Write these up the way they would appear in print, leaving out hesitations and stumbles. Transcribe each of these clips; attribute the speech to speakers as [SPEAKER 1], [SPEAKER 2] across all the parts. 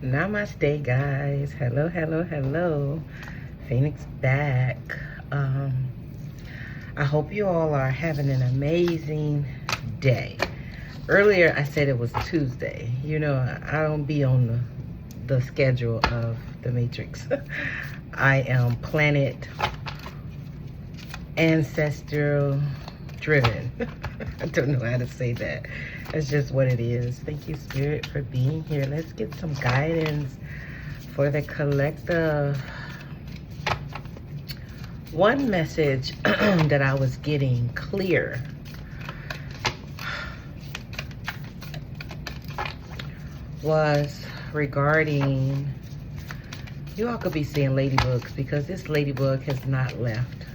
[SPEAKER 1] Namaste, guys. Hello, hello, hello. Phoenix back. I hope you all are having an amazing day. Earlier, I said it was Tuesday. You know, I don't be on the schedule of the Matrix. I am planet ancestral driven. I don't know how to say that. That's just what it is. Thank you, Spirit, for being here. Let's get some guidance for the collective. One message that I was getting clear was regarding, you all could be seeing ladybugs because this ladybug has not left.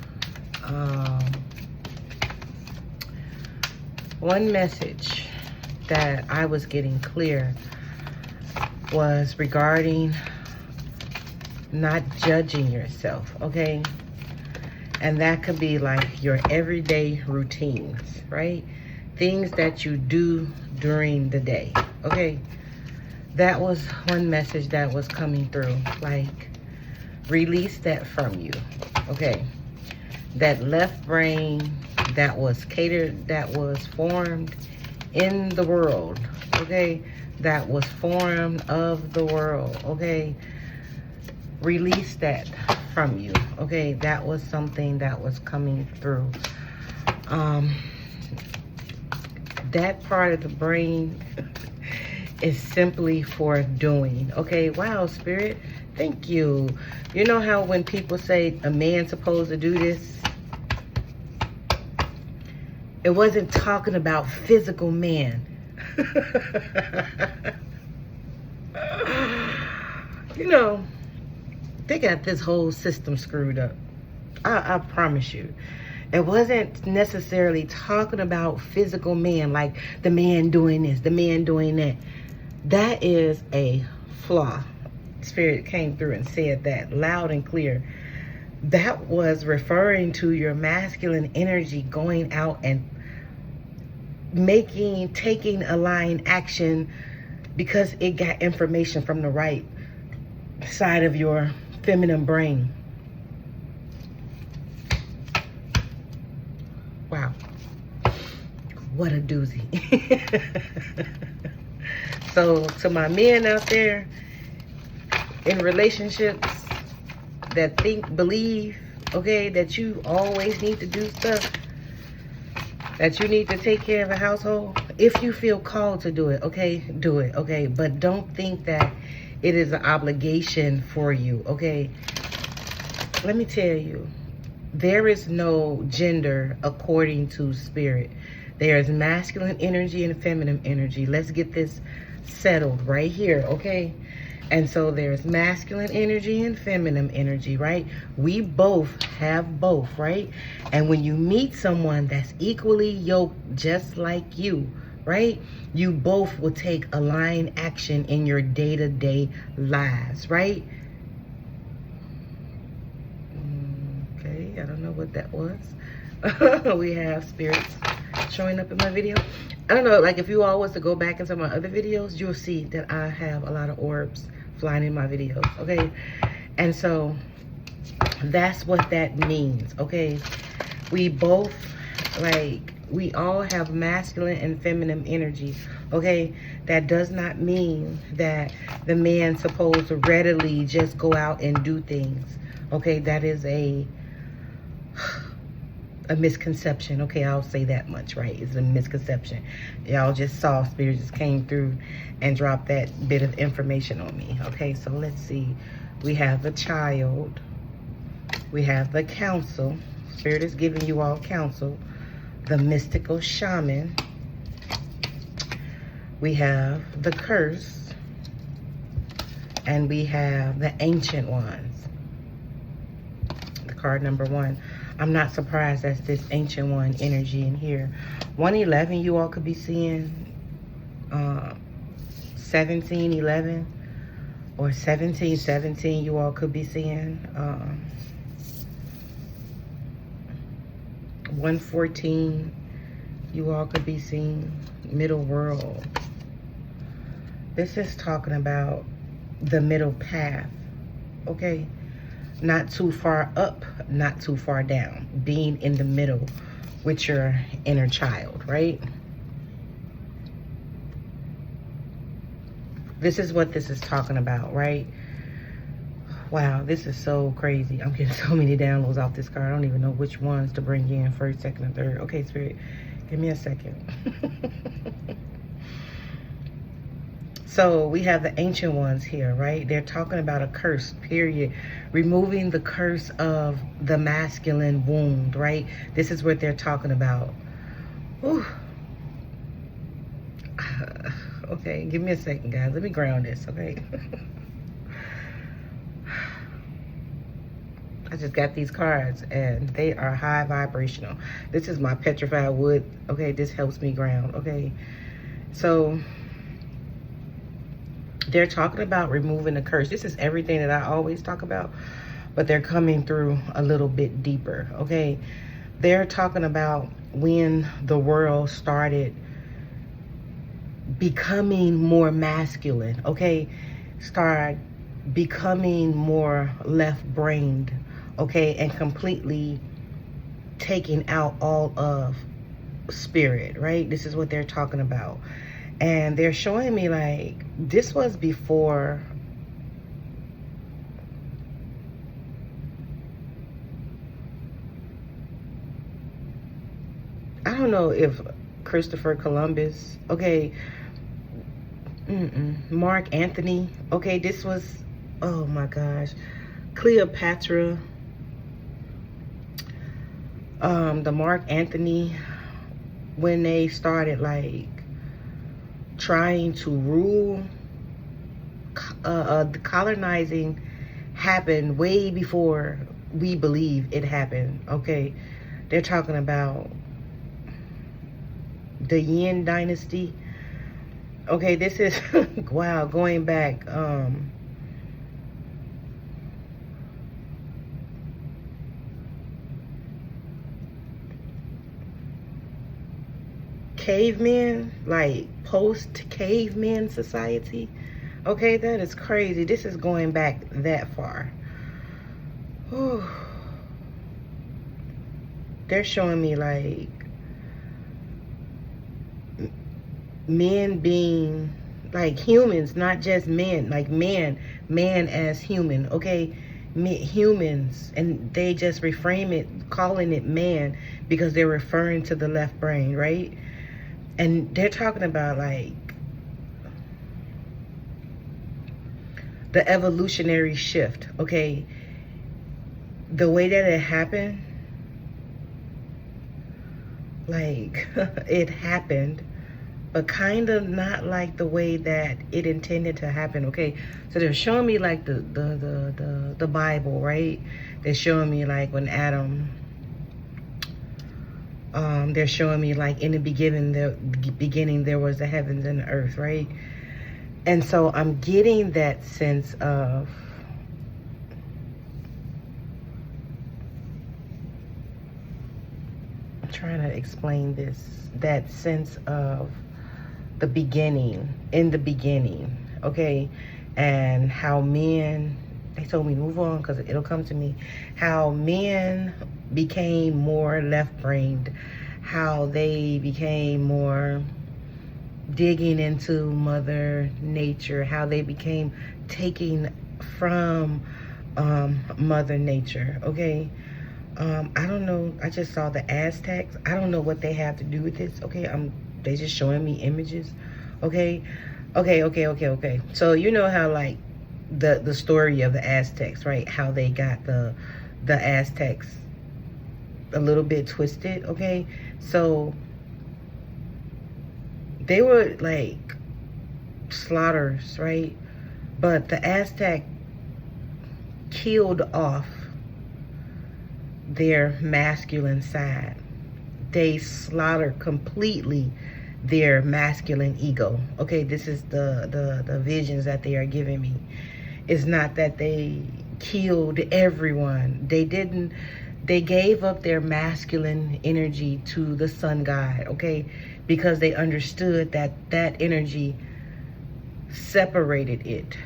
[SPEAKER 1] One message that I was getting clear was regarding not judging yourself, okay? And that could be like your everyday routines, right? Things that you do during the day, okay? That was one message that was coming through. Like, release that from you, okay? That left brain that was catered, that was formed in the world, okay? That was formed of the world, okay? Release that from you, okay? That was something that was coming through. That part of the brain is simply for doing, okay? Wow, Spirit, thank you. You know how when people say a man's supposed to do this? It wasn't talking about physical man. You know, they got this whole system screwed up. I promise you. It wasn't necessarily talking about physical man, like the man doing this, the man doing that. That is a flaw. Spirit came through and said that loud and clear. That was referring to your masculine energy going out and taking aligned action because it got information from the right side of your feminine brain. Wow. What a doozy. So to my men out there in relationships that believe, okay, that you always need to do stuff, that you need to take care of a household, if you feel called to do it, okay, do it, okay? But don't think that it is an obligation for you, okay? Let me tell you, there is no gender according to Spirit. There is masculine energy and feminine energy. Let's get this settled right here, okay? And so there's masculine energy and feminine energy, right? We both have both, right? And when you meet someone that's equally yoked just like you, right? You both will take aligned action in your day-to-day lives, right? Okay, I don't know what that was. We have spirits showing up in my video. I don't know, like if you all was to go back into my other videos, you'll see that I have a lot of orbs flying in my videos, okay? And so that's what that means, okay? We both, like, we all have masculine and feminine energy, okay? That does not mean that the man's supposed to readily just go out and do things, okay? That is a misconception, okay? I'll say that much, right? It's a misconception. Y'all just saw Spirit just came through and dropped that bit of information on me, okay? So let's see. We have the child. We have the counsel. Spirit is giving you all counsel. The mystical shaman. We have the curse. And we have the ancient ones. The card number 1. I'm not surprised that's this ancient one energy in here. 111, you all could be seeing 1711 or 1717, you all could be seeing 114, you all could be seeing middle world. This is talking about the middle path, okay? Not too far up, not too far down. Being in the middle with your inner child, right? This is what this is talking about, right? Wow, this is so crazy. I'm getting so many downloads off this card. I don't even know which ones to bring in, first, second, and third. Okay, Spirit, give me a second. So we have the ancient ones here, right? They're talking about a curse, period. Removing the curse of the masculine wound, right? This is what they're talking about. Whew. Okay, give me a second, guys. Let me ground this, okay? I just got these cards and they are high vibrational. This is my petrified wood, okay? This helps me ground, okay? So they're talking about removing the curse. This is everything that I always talk about, but they're coming through a little bit deeper, okay? They're talking about when the world started becoming more masculine, okay? Start becoming more left-brained, okay? And completely taking out all of spirit, right? This is what they're talking about. And they're showing me like this was before I don't know if Christopher Columbus, okay, Mark Anthony, okay, this was, oh my gosh, Cleopatra, the Mark Anthony, when they started like trying to rule, the colonizing happened way before we believe it happened, okay? They're talking about the Yin dynasty. Okay, this is, wow, going back, cavemen, like post-caveman society. Okay, that is crazy. This is going back that far. Whew. They're showing me like men being like humans, not just men, like man as human, okay? Humans, and they just reframe it, calling it man, because they're referring to the left brain, right? And they're talking about like the evolutionary shift, okay? The way that it happened, like it happened, but kind of not like the way that it intended to happen, okay? So they're showing me like the Bible, right? They're showing me like when Adam, they're showing me like in the beginning there was the heavens and the earth, right? And so I'm getting that sense of I'm trying to explain this, that sense of the beginning, in the beginning, okay? And how men, they told me move on because it'll come to me, how men became more left-brained, how they became more digging into Mother Nature, how they became taking from Mother Nature, okay? I don't know, I just saw the Aztecs. I don't know what they have to do with this, okay? They just showing me images, okay? Okay. So you know how like the story of the Aztecs, right? How they got the Aztecs a little bit twisted, okay? So they were like slaughters, right? But the Aztec killed off their masculine side. They slaughtered completely their masculine ego. Okay, this is the visions that they are giving me. It's not that they killed everyone. They didn't. They gave up their masculine energy to the sun god, okay? Because they understood that that energy separated it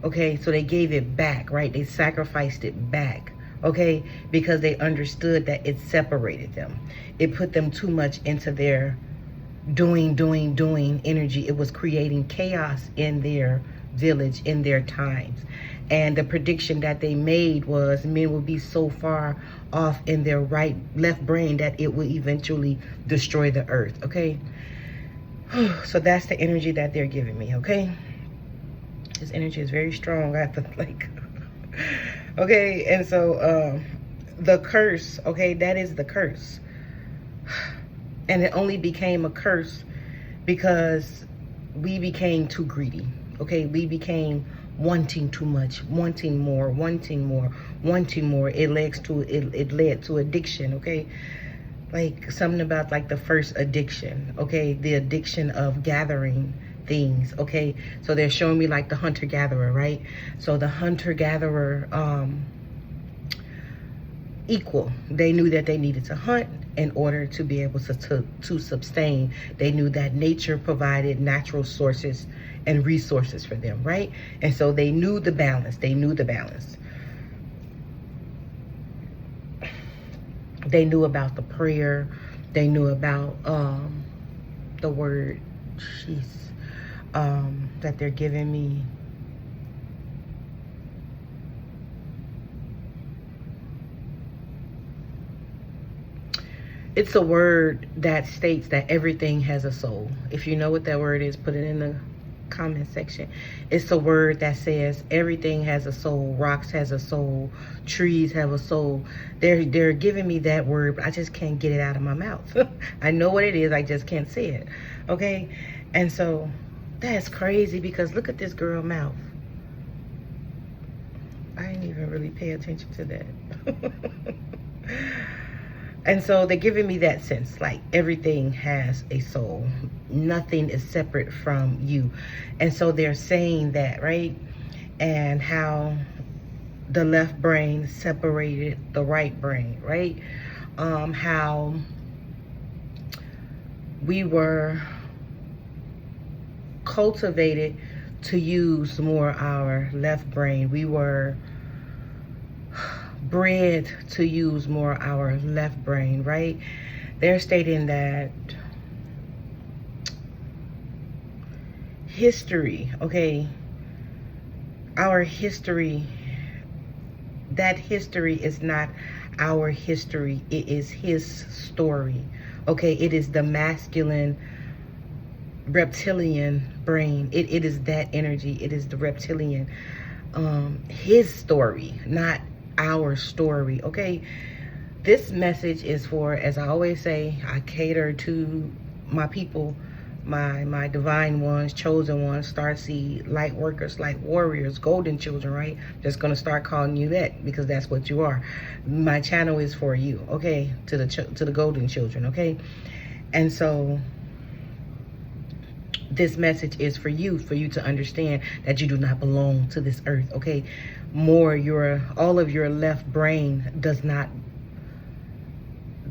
[SPEAKER 1] Okay, so they gave it back, right? They sacrificed it back, okay, because they understood that it separated them. It put them too much into their doing energy. It was creating chaos in their village, in their times. And the prediction that they made was men will be so far off in their left brain that it will eventually destroy the earth, okay? So that's the energy that they're giving me, okay? This energy is very strong. I have to like, okay, and so the curse, okay, that is the curse. And it only became a curse because we became too greedy, okay? We became wanting too much, wanting more, wanting more, wanting more. It led to addiction, okay? Like something about like the first addiction, okay? The addiction of gathering things, okay? So they're showing me like the hunter-gatherer, right? So the hunter-gatherer equal. They knew that they needed to hunt in order to be able to sustain. They knew that nature provided natural sources and resources for them, right? And so they knew the balance. They knew the balance. They knew about the prayer. They knew about the word, that they're giving me. It's a word that states that everything has a soul. If you know what that word is, put it in the comment section. It's a word that says everything has a soul. Rocks has a soul. Trees have a soul. They're giving me that word, but I just can't get it out of my mouth. I know what it is. I just can't say it. Okay? And so that's crazy because look at this girl mouth. I didn't even really pay attention to that. And so they're giving me that sense, like everything has a soul. Nothing is separate from you. And so they're saying that, right? And how the left brain separated the right brain, right? How we were cultivated to use more our left brain. We were bred to use more our left brain, right? They're stating that history, okay, our history, that history is not our history. It is his story, okay? It is the masculine reptilian brain. It is that energy. It is the reptilian, his story, not our story, okay? This message is for, as I always say, I cater to my people, my divine ones, chosen ones, starseed, light workers, light warriors, golden children, right? Just gonna start calling you that because that's what you are. My channel is for you, okay? To the golden children, okay? And so this message is for you to understand that you do not belong to this earth, okay? All of your left brain does not,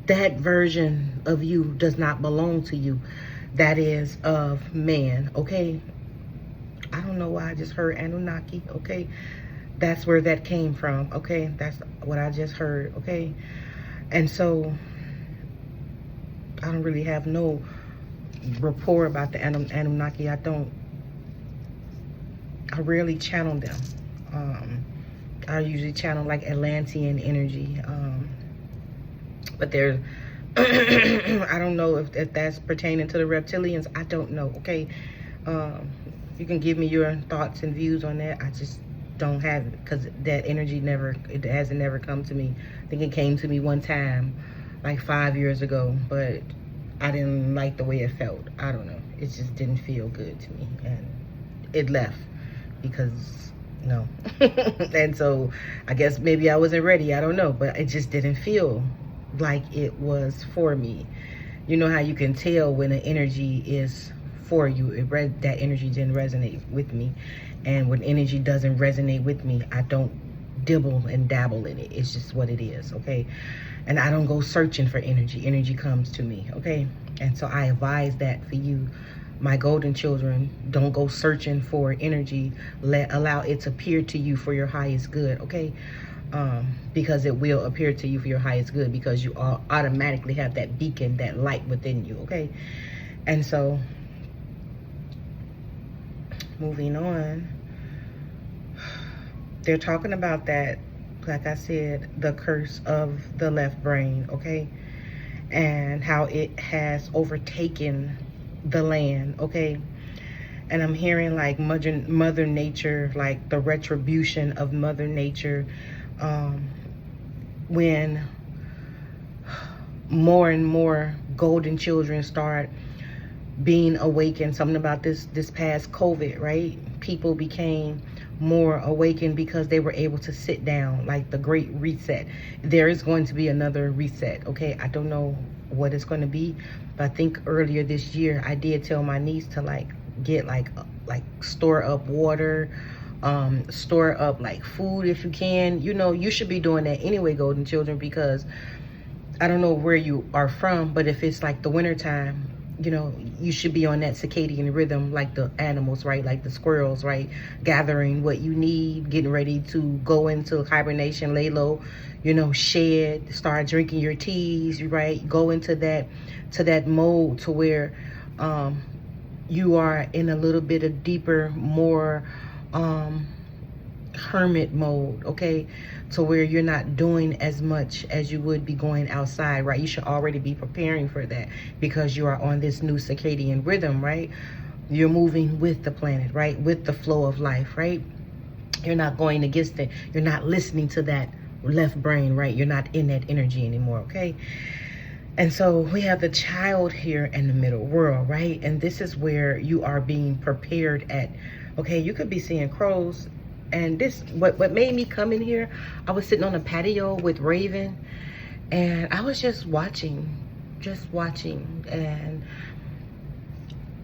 [SPEAKER 1] that version of you does not belong to you. That is of man, okay? I don't know why I just heard Anunnaki, okay? That's where that came from, okay? That's what I just heard, okay? And so I don't really have no rapport about the Anunnaki. I rarely channel them. I usually channel like Atlantean energy, but there's I don't know if that's pertaining to the reptilians. I don't know, okay? You can give me your thoughts and views on that. I just don't have it because that energy hasn't never come to me. I think it came to me one time like 5 years ago, but I didn't like the way it felt. I don't know. It just didn't feel good to me. And it left because, no. And so I guess maybe I wasn't ready. I don't know. But it just didn't feel like it was for me. You know how you can tell when an energy is for you. That energy didn't resonate with me. And when energy doesn't resonate with me, I don't dibble and dabble in it. It's just what it is, okay? And I don't go searching for energy. Energy comes to me, okay? And so I advise that for you, my golden children, don't go searching for energy. Allow it to appear to you for your highest good, okay? Because it will appear to you for your highest good, because you all automatically have that beacon, that light within you, okay? And so, moving on, they're talking about that, like I said, the curse of the left brain, okay? And how it has overtaken the land, okay? And I'm hearing like Mother Nature, like the retribution of Mother Nature, when more and more golden children start being awakened. Something about this past COVID, right? People became more awakened because they were able to sit down, like the great reset. There is going to be another reset, okay? I don't know what it's going to be, but I think earlier this year I did tell my niece to like get like store up water, store up like food if you can. You know, you should be doing that anyway, golden children, because I don't know where you are from, but if it's like the winter time, you know, you should be on that circadian rhythm like the animals, right? Like the squirrels, right? Gathering what you need, getting ready to go into hibernation, lay low, you know, shed, start drinking your teas, right? Go into that mode to where you are in a little bit of deeper, more hermit mode, okay? To where you're not doing as much as you would be going outside, right? You should already be preparing for that, because you are on this new circadian rhythm, right? You're moving with the planet, right? With the flow of life, right? You're not going against it. You're not listening to that left brain, right? You're not in that energy anymore, okay? And so we have the child here in the middle world, right? And this is where you are being prepared at, okay? You could be seeing crows. And this, what made me come in here, I was sitting on a patio with Raven, and I was just watching, and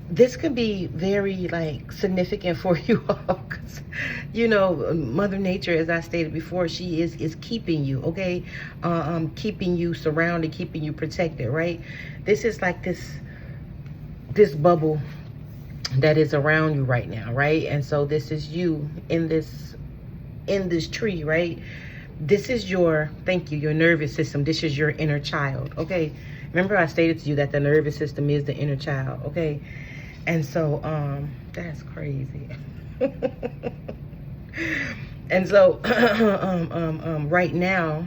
[SPEAKER 1] this could be very like significant for you all, because you know, Mother Nature, as I stated before, she is keeping you, okay? Keeping you surrounded, keeping you protected, right? This is like this bubble that is around you right now, right? And so this is you in this tree, right? This is your, thank you, your nervous system. This is your inner child, okay? Remember I stated to you that the nervous system is the inner child, okay? And so that's crazy. And so right now,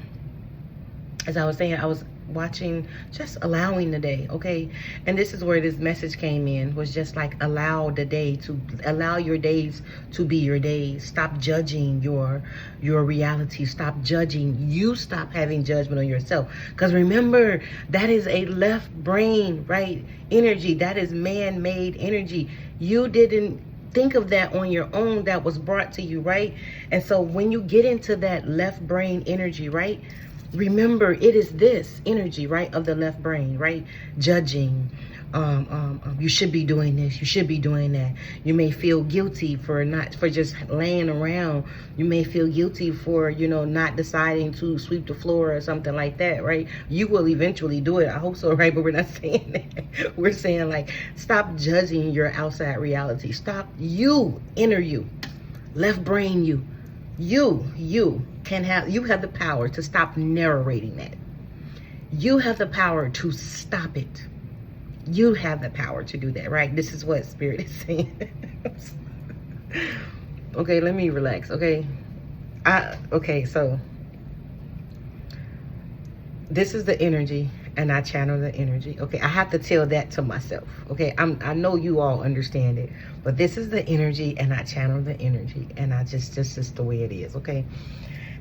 [SPEAKER 1] as I was saying, I was watching, just allowing the day, okay? And this is where this message came in, was just like allow the day to, allow your days to be your days. Stop judging your reality. Stop judging. You stop having judgment on yourself, because remember, that is a left brain, right? Energy. That is man-made energy. You didn't think of that on your own. That was brought to you, right? And so when you get into that left brain energy, right, remember, it is this energy, right, of the left brain, right? Judging. You should be doing this. You should be doing that. You may feel guilty for just laying around. You may feel guilty for, you know, not deciding to sweep the floor or something like that, right? You will eventually do it. I hope so, right? But we're not saying that. We're saying, like, stop judging your outside reality. Stop you, inner you, left brain you. You have the power to stop narrating that. You have the power to stop it. You have the power to do that, right? This is what Spirit is saying. Okay, let me relax, okay? Okay, so this is the energy, and I channel the energy. Okay, I have to tell that to myself. Okay, I know you all understand it, but this is the energy, and I channel the energy, and I just is the way it is. Okay,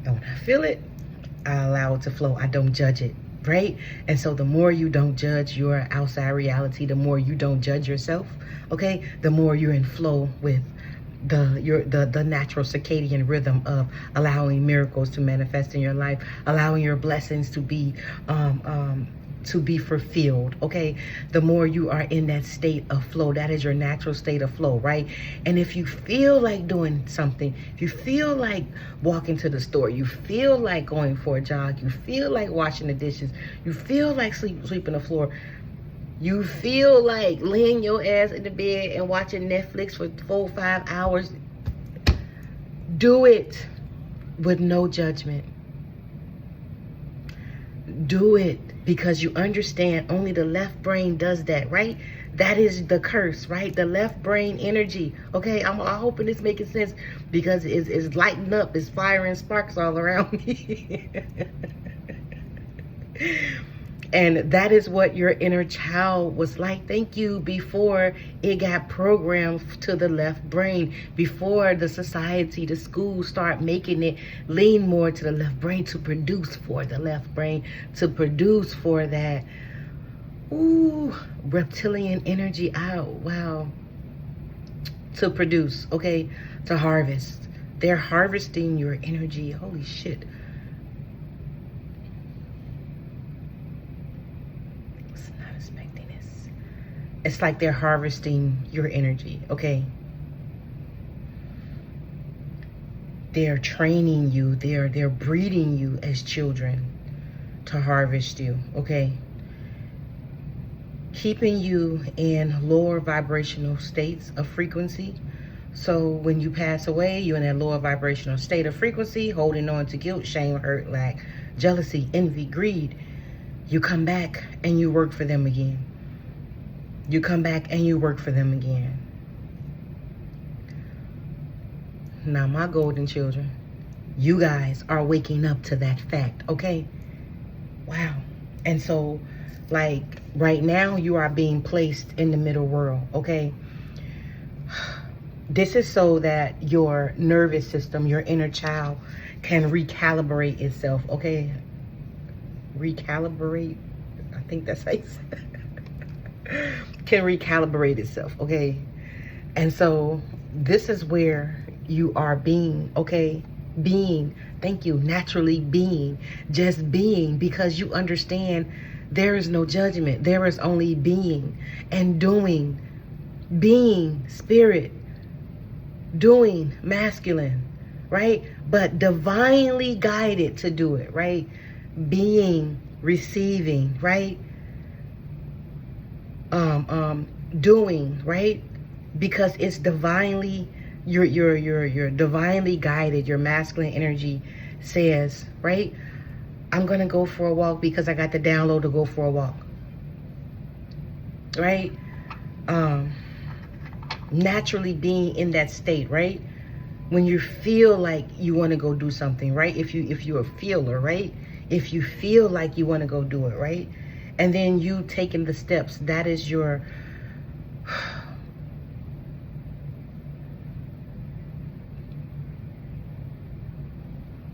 [SPEAKER 1] and when I feel it, I allow it to flow. I don't judge it, right? And so the more you don't judge your outside reality, the more you don't judge yourself, okay, the more you're in flow with the natural circadian rhythm of allowing miracles to manifest in your life, allowing your blessings to be fulfilled, okay? The more you are in that state of flow, that is your natural state of flow, right? And if you feel like doing something, if you feel like walking to the store, you feel like going for a jog, you feel like washing the dishes, you feel like sweeping the floor, You feel like laying your ass in the bed and watching Netflix for 4 or 5 hours. Do it with no judgment. Do it because you understand only the left brain does that, right? That is the curse, right? The left brain energy. Okay, I'm hoping it's making sense because it's lighting up, it's firing sparks all around me. And that is what your inner child was like, thank you, before it got programmed to the left brain, before the society, the schools start making it lean more to the left brain, to produce for the left brain, to produce for that, ooh, reptilian energy out, wow, to produce, okay, to harvest. They're harvesting your energy, holy shit. It's like they're harvesting your energy, okay? They're training you, they're breeding you as children to harvest you, okay? Keeping you in lower vibrational states of frequency. So when you pass away, you're in that lower vibrational state of frequency, holding on to guilt, shame, hurt, lack, jealousy, envy, greed. You come back and you work for them again. You come back and you work for them again. Now, my golden children, you guys are waking up to that fact, okay? Wow. And so, like, right now, you are being placed in the middle world, okay? This is so that your nervous system, your inner child, can recalibrate itself, okay? Recalibrate, I think that's how you say it. Can recalibrate itself, okay? And so this is where you are being, okay? Being, thank you, naturally being, just being, because you understand there is no judgment. There is only being and doing, being spirit, doing masculine, right? But divinely guided to do it, right? Being, receiving, right? Doing, right? Because it's divinely, you're divinely guided. Your masculine energy says, right? I'm gonna go for a walk because I got the download to go for a walk, right? Naturally being in that state, right? When you feel like you want to go do something, right? If you're a feeler, right? If you feel like you want to go do it, right? And then you taking the steps, that is your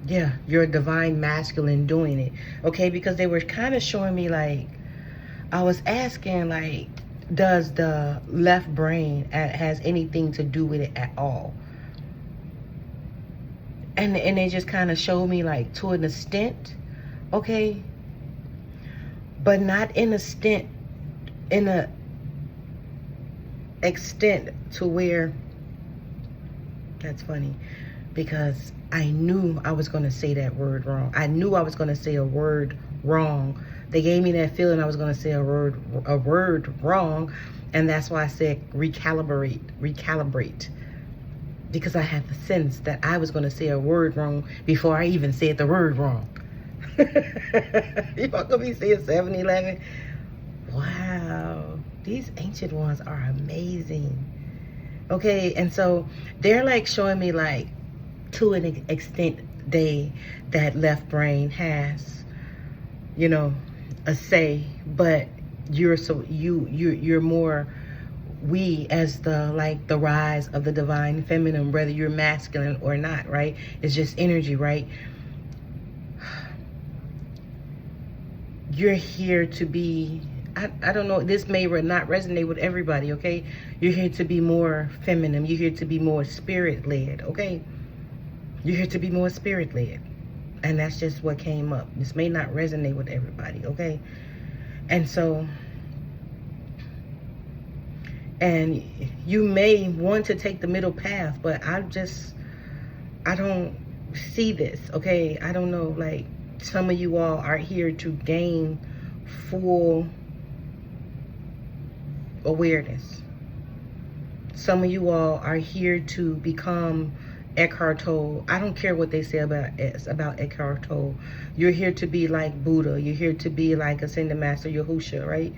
[SPEAKER 1] yeah, your divine masculine doing it, okay? Because they were kind of showing me, like, I was asking, like, does the left brain has anything to do with it at all? And they just kind of showed me, like, to an extent, okay? But not in a extent to where, that's funny, because I knew I was going to say that word wrong. I knew I was going to say a word wrong. They gave me that feeling I was going to say a word wrong, and that's why I said recalibrate, because I had the sense that I was going to say a word wrong before I even said the word wrong. Y'all gonna be saying 7-Eleven? Wow, these ancient ones are amazing. Okay, and so they're like showing me, like, to an extent that left brain has, you know, a say, but you're more, we as the, like, the rise of the divine feminine, whether you're masculine or not, right? It's just energy, right? You're here to be, I don't know, this may not resonate with everybody, okay? You're here to be more feminine. You're here to be more spirit-led, okay? You're here to be more spirit-led. And that's just what came up. This may not resonate with everybody, okay? And so, and you may want to take the middle path, but I don't see this, okay? I don't know, like, some of you all are here to gain full awareness. Some of you all are here to become Eckhart Tolle. I don't care what they say about Eckhart Tolle. You're here to be like Buddha. You're here to be like Ascended Master Yahusha, right?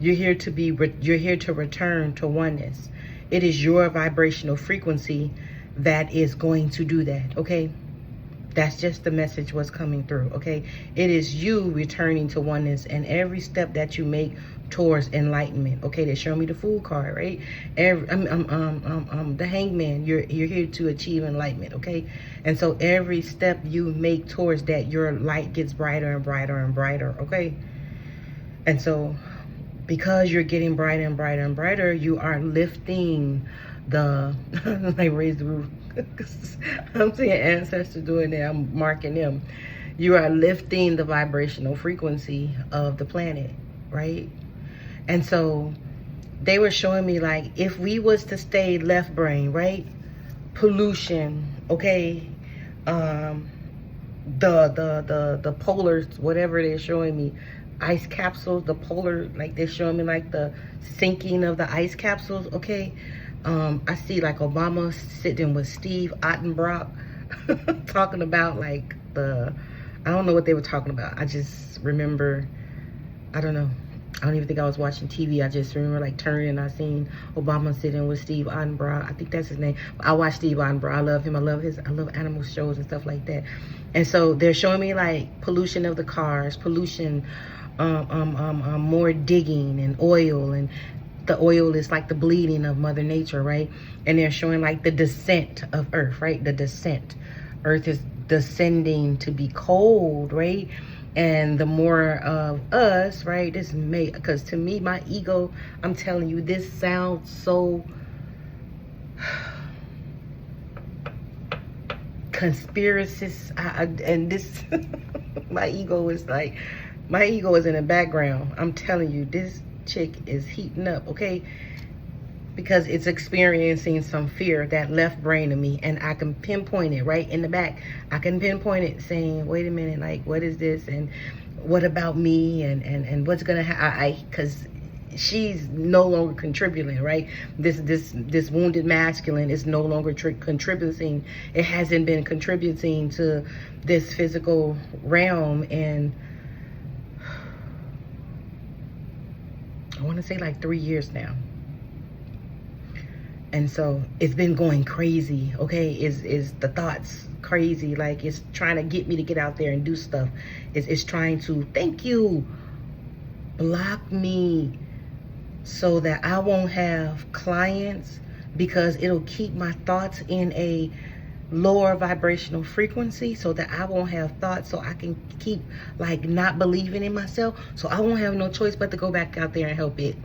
[SPEAKER 1] You're here to return to oneness. It is your vibrational frequency that is going to do that, okay? That's just the message what's coming through, okay? It is you returning to oneness, and every step that you make towards enlightenment, okay? They show me the Fool card, right? The Hangman. You're here to achieve enlightenment, okay? And so every step you make towards that, your light gets brighter and brighter and brighter, okay? And so, because you're getting brighter and brighter and brighter, you are lifting the like raise the roof. I'm seeing ancestors doing that. I'm marking them. You are lifting the vibrational frequency of the planet, right? And so they were showing me, like, if we was to stay left brain, right? Pollution, okay? The polars, whatever they're showing me, ice capsules, the polar, like they're showing me like the sinking of the ice capsules, okay? I see like Obama sitting with Steve Ottenbrock talking about like I don't know what they were talking about. I just remember, I don't know. I don't even think I was watching TV. I just remember like turning and I seen Obama sitting with Steve Ottenbrock. I think that's his name. I watch Steve Ottenbrock. I love him. I love animal shows and stuff like that. And so they're showing me like pollution of the cars, pollution, more digging and oil, and the oil is like the bleeding of Mother Nature, right? And they're showing like the descent of Earth, right? The descent. Earth is descending to be cold, right? And the more of us, right, this may, because to me, my ego, I'm telling you, this sounds so conspiracist, and this, my ego is like, my ego is in the background. I'm telling you, this chick is heating up, okay? Because it's experiencing some fear, that left brain of me, and I can pinpoint it right in the back. I can pinpoint it saying, wait a minute, like, what is this? And what about me? And what's gonna happen? Because she's no longer contributing, right? This wounded masculine is no longer contributing. It hasn't been contributing to this physical realm, and I want to say like 3 years now. And so it's been going crazy, okay? Is the thoughts crazy? Like, it's trying to get me to get out there and do stuff. It's trying to, thank you, block me so that I won't have clients, because it'll keep my thoughts in a lower vibrational frequency, so that I won't have thoughts, so I can keep like not believing in myself, so I won't have no choice but to go back out there and help it.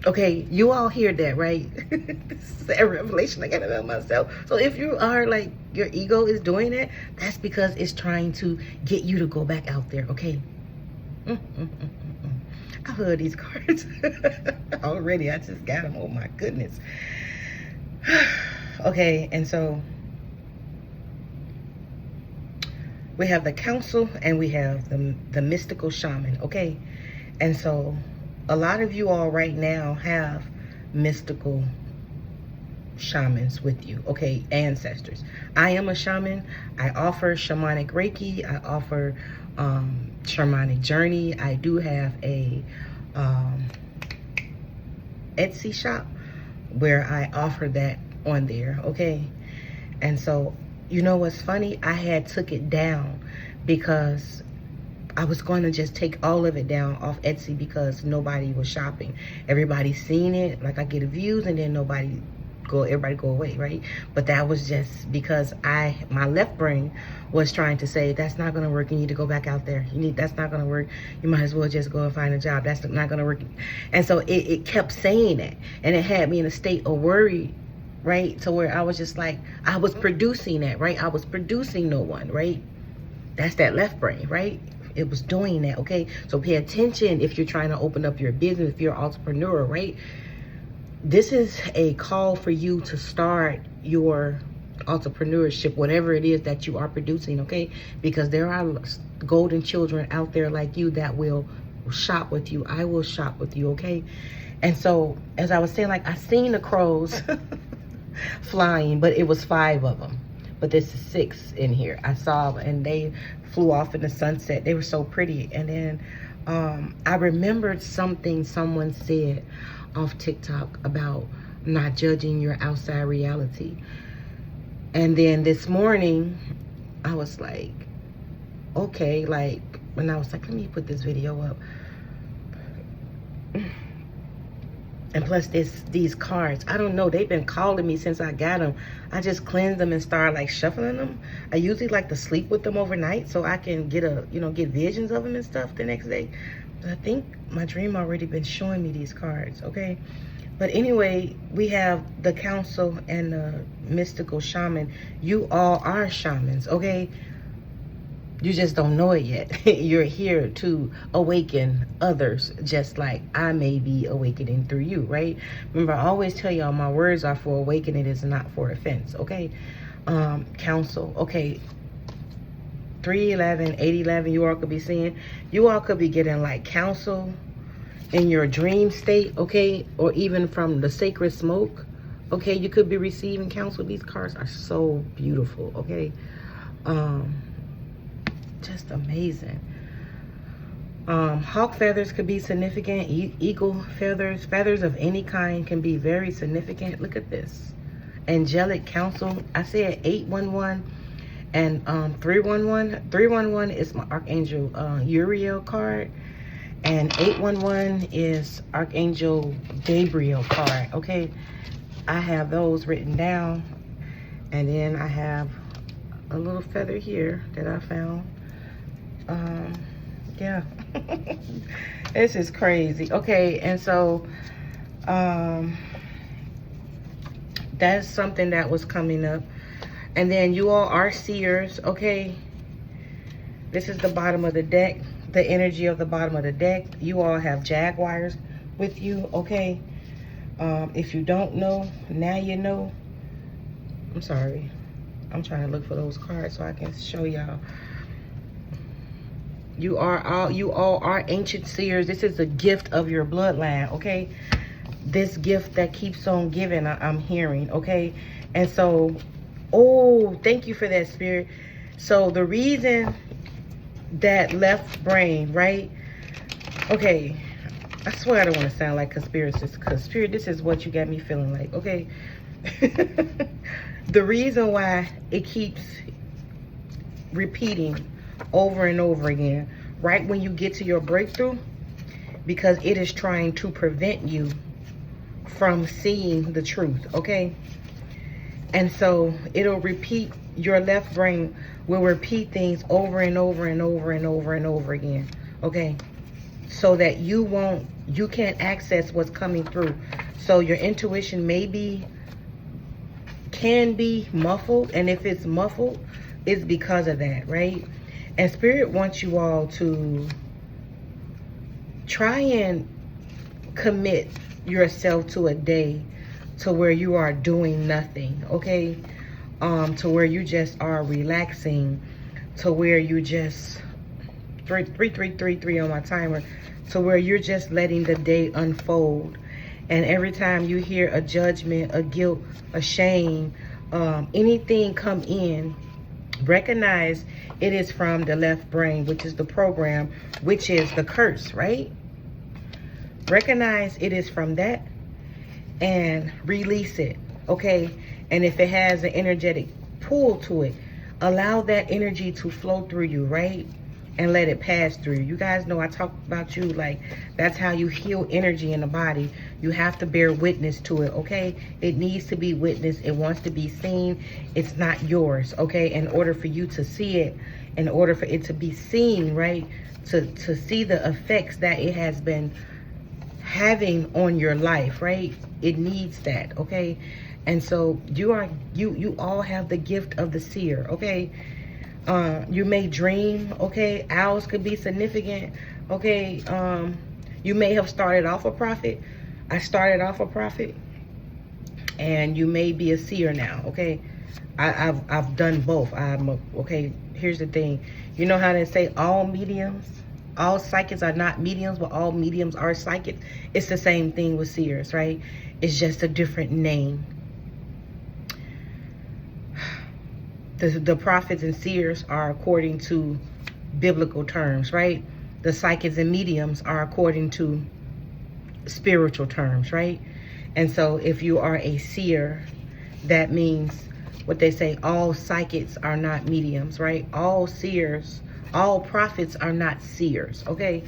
[SPEAKER 1] Okay, you all hear that, right? This is a revelation I got about myself. So if you are like, your ego is doing that, that's because it's trying to get you to go back out there, okay? I love these cards already. I just got them. Oh my goodness. Okay, and so we have the council and we have the mystical shaman, okay? And so a lot of you all right now have mystical shamans with you, okay? Ancestors. I am a shaman. I offer shamanic Reiki. I offer shamanic journey. I do have a Etsy shop where I offer that on there, okay? And so, you know what's funny? I had took it down because I was going to just take all of it down off Etsy because nobody was shopping. Everybody's seen it. Like, I get views and then everybody go away, right? But that was just because my left brain was trying to say, that's not going to work. You need to go back out there. That's not going to work. You might as well just go and find a job. That's not going to work. And so it kept saying that. And it had me in a state of worry, right? To where I was just like, I was producing that, right? I was producing no one, right? That's that left brain, right? It was doing that, okay? So pay attention if you're trying to open up your business, if you're an entrepreneur, right? This is a call for you to start your entrepreneurship, whatever it is that you are producing, okay? Because there are golden children out there like you that will shop with you. I will shop with you, okay? And so, as I was saying, like, I seen the crows flying, but it was 5 of them. But there's 6 in here. I saw, and they flew off in the sunset. They were so pretty. And then I remembered something someone said off TikTok about not judging your outside reality. And then this morning, I was like, okay, like, when I was like, let me put this video up. And plus these cards, I don't know, they've been calling me since I got them. I just cleanse them and start like shuffling them. I usually like to sleep with them overnight so I can get get visions of them and stuff the next day. But I think my dream already been showing me these cards, okay? But anyway, we have the council and the mystical shaman. You all are shamans, okay? You just don't know it yet. You're here to awaken others, just like I may be awakening through you, right? Remember, I always tell y'all my words are for awakening, it is not for offense, okay? Counsel, okay. 311, 811, you all could be seeing. You all could be getting like counsel in your dream state, okay? Or even from the sacred smoke, okay? You could be receiving counsel. These cards are so beautiful, okay? Just amazing. Hawk feathers could be significant. Eagle feathers, feathers of any kind can be very significant. Look at this. Angelic counsel. I said 811 and 311. 311 is my Archangel Uriel card. And 811 is Archangel Gabriel card. Okay. I have those written down. And then I have a little feather here that I found. Yeah. This is crazy. Okay, and so that's something that was coming up. And then you all are seers, okay? This is the bottom of the deck, the energy of the bottom of the deck. You all have jaguars with you, okay? If you don't know, now you know. I'm sorry. I'm trying to look for those cards so I can show y'all. You all are ancient seers. This is a gift of your bloodline, okay? This gift that keeps on giving, I'm hearing, okay? And so, oh, thank you for that, Spirit. So the reason that left brain, right? Okay, I swear I don't want to sound like conspiracist, because Spirit, this is what you got me feeling like, okay? The reason why it keeps repeating over and over again, right when you get to your breakthrough, because it is trying to prevent you from seeing the truth, okay? And so it'll repeat, your left brain will repeat things over and over and over and over and over again, okay? So that you can't access what's coming through. So your intuition can be muffled, and if it's muffled, it's because of that, right? And Spirit wants you all to try and commit yourself to a day to where you are doing nothing, okay? To where you just are relaxing, to where you just 3333 on my timer, to where you're just letting the day unfold. And every time you hear a judgment, a guilt, a shame, anything come in, recognize it is from the left brain, which is the program, which is the curse, right? Recognize it is from that and release it, okay? And if it has an energetic pull to it, allow that energy to flow through you, right? And let it pass through. You guys know I talk about you like that's how you heal energy in the body. You have to bear witness to it, okay? It needs to be witnessed. It wants to be seen. It's not yours, okay? In order for you to see it, in order for it to be seen, right? To see the effects that it has been having on your life, right? It needs that, okay? And so you all have the gift of the seer, okay? You may dream, okay? Owls could be significant, okay? You may have started off a prophet. I started off a prophet, and you may be a seer now, okay? I've done both. Okay, here's the thing. You know how they say all mediums all psychics are not mediums, but all mediums are psychics. It's the same thing with seers, right? It's just a different name. The prophets and seers are according to biblical terms, right? The psychics and mediums are according to spiritual terms, right? And so if you are a seer, that means what they say, all psychics are not mediums, right? All seers, all prophets are not seers, okay?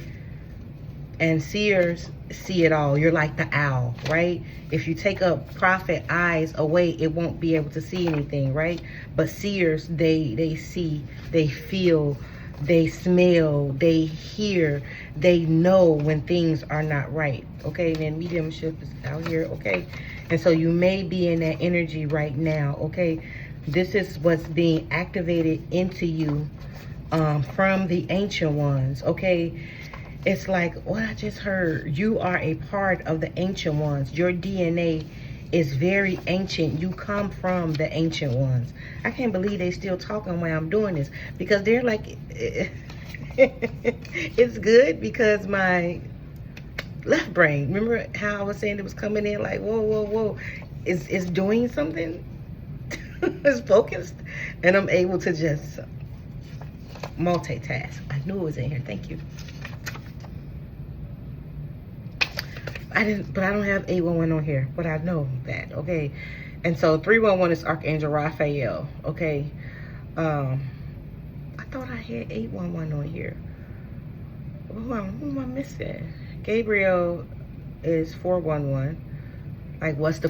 [SPEAKER 1] And seers see it all. You're like the owl, right? If you take a prophet eyes away, it won't be able to see anything, right? But seers, they see, they feel, they smell, they hear, they know when things are not right, okay? And then mediumship is out here, okay? And so you may be in that energy right now, okay? This is what's being activated into you from the ancient ones, okay? It's like what I just heard. You are a part of the ancient ones. Your DNA is very ancient. You come from the ancient ones. I can't believe they still talking while I'm doing this, because they're like, it's good because my left brain, remember how I was saying it was coming in like, whoa, whoa, whoa, it's doing something. It's focused, and I'm able to just multitask. I knew it was in here. Thank you. But I don't have 811 on here, but I know that, okay? And so 311 is Archangel Raphael, okay? I thought I had 811 on here. Who am I missing? Gabriel is 411. Like, what's the